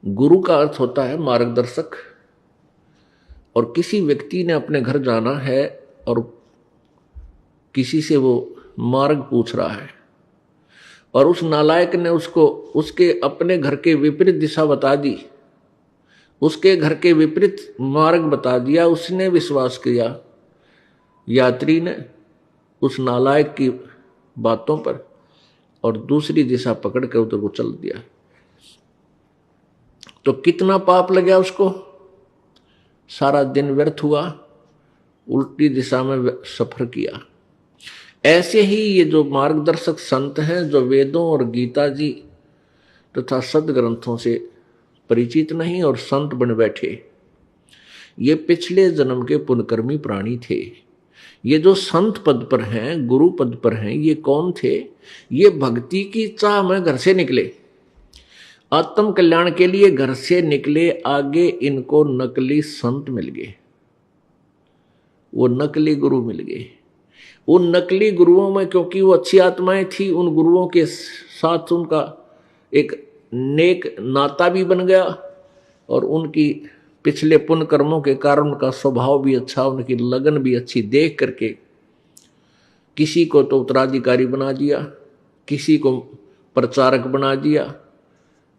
गुरु का अर्थ होता है मार्गदर्शक। और किसी व्यक्ति ने अपने घर जाना है और किसी से वो मार्ग पूछ रहा है और उस नालायक ने उसको उसके अपने घर के विपरीत दिशा बता दी, उसके घर के विपरीत मार्ग बता दिया। उसने विश्वास किया यात्री ने उस नालायक की बातों पर और दूसरी दिशा पकड़ कर उधर को चल दिया, तो कितना पाप लग गया उसको, सारा दिन व्यर्थ हुआ, उल्टी दिशा में सफर किया। ऐसे ही ये जो मार्गदर्शक संत हैं, जो वेदों और गीता जी तथा सदग्रंथों से परिचित नहीं और संत बन बैठे, ये पिछले जन्म के पुण्यकर्मी प्राणी थे। ये जो संत पद पर हैं, गुरु पद पर हैं, ये कौन थे? ये भक्ति की चाह में घर से निकले, आत्म कल्याण के लिए घर से निकले। आगे इनको नकली संत मिल गए, वो नकली गुरु मिल गए। उन नकली गुरुओं में क्योंकि वो अच्छी आत्माएं थी, उन गुरुओं के साथ उनका एक नेक नाता भी बन गया और उनकी पिछले पुण्य कर्मों के कारण उनका स्वभाव भी अच्छा, उनकी लगन भी अच्छी देख करके किसी को तो उत्तराधिकारी बना दिया, किसी को प्रचारक बना दिया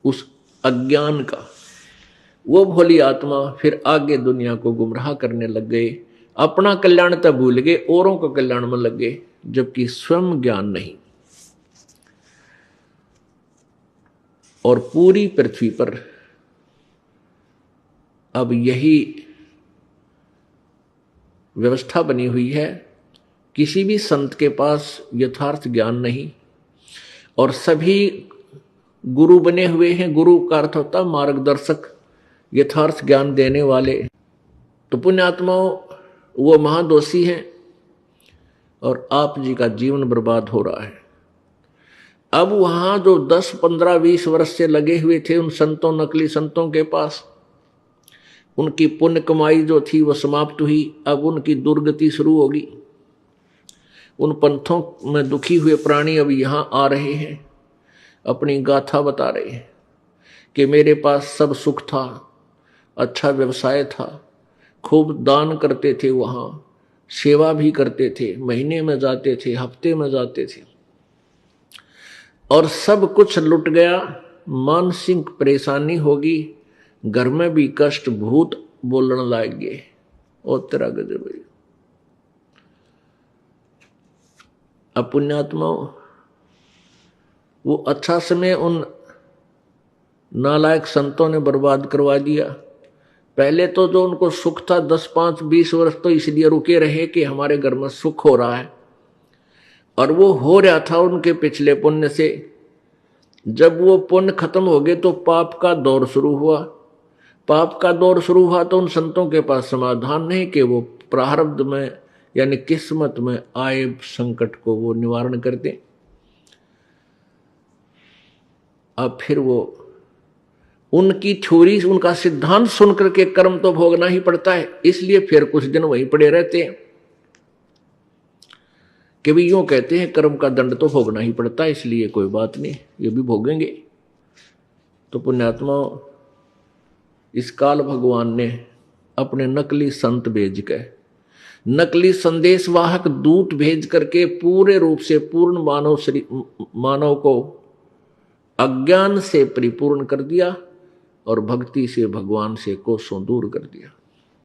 उस अज्ञान का। वो भोली आत्मा फिर आगे दुनिया को गुमराह करने लग गए, अपना कल्याण तब भूल गए, औरों का कल्याण में लग गए, जबकि स्वयं ज्ञान नहीं। और पूरी पृथ्वी पर अब यही व्यवस्था बनी हुई है, किसी भी संत के पास यथार्थ ज्ञान नहीं और सभी गुरु बने हुए हैं। गुरु का अर्थ होता मार्गदर्शक, यथार्थ ज्ञान देने वाले। तो पुण्यात्माओं, वो महादोषी हैं और आप जी का जीवन बर्बाद हो रहा है। अब वहां जो 10, 15, 20 वर्ष से लगे हुए थे उन संतों, नकली संतों के पास, उनकी पुण्य कमाई जो थी वो समाप्त हुई। अब उनकी दुर्गति शुरू होगी। उन पंथों में दुखी हुए प्राणी अब यहां आ रहे हैं, अपनी गाथा बता रहे हैं कि मेरे पास सब सुख था, अच्छा व्यवसाय था, खूब दान करते थे, वहां सेवा भी करते थे, महीने में जाते थे, हफ्ते में जाते थे, और सब कुछ लुट गया। मानसिक परेशानी होगी, घर में भी कष्ट, भूत बोलने लग गए। और तेरा गजब है। अब पुण्यात्माओं, वो अच्छा समय उन नालायक संतों ने बर्बाद करवा दिया। पहले तो जो उनको सुख था 10, 5, 20 वर्ष तो इसलिए रुके रहे कि हमारे घर में सुख हो रहा है, और वो हो रहा था उनके पिछले पुण्य से। जब वो पुण्य खत्म हो गए तो पाप का दौर शुरू हुआ। पाप का दौर शुरू हुआ तो उन संतों के पास समाधान नहीं कि वो प्रारब्ध में यानी किस्मत में आए संकट को वो निवारण कर दें। अब फिर वो उनकी थ्योरी, उनका सिद्धांत सुनकर के कर्म तो भोगना ही पड़ता है, इसलिए फिर कुछ दिन वहीं पड़े रहते हैं कि भी यूं कहते हैं कर्म का दंड तो भोगना ही पड़ता है, इसलिए कोई बात नहीं, ये भी भोगेंगे। तो पुण्यात्मा, इस काल भगवान ने अपने नकली संत भेज के, नकली संदेशवाहक दूत भेज करके पूरे रूप से पूर्ण मानव को अज्ञान से परिपूर्ण कर दिया और भक्ति से भगवान से कोसों दूर कर दिया।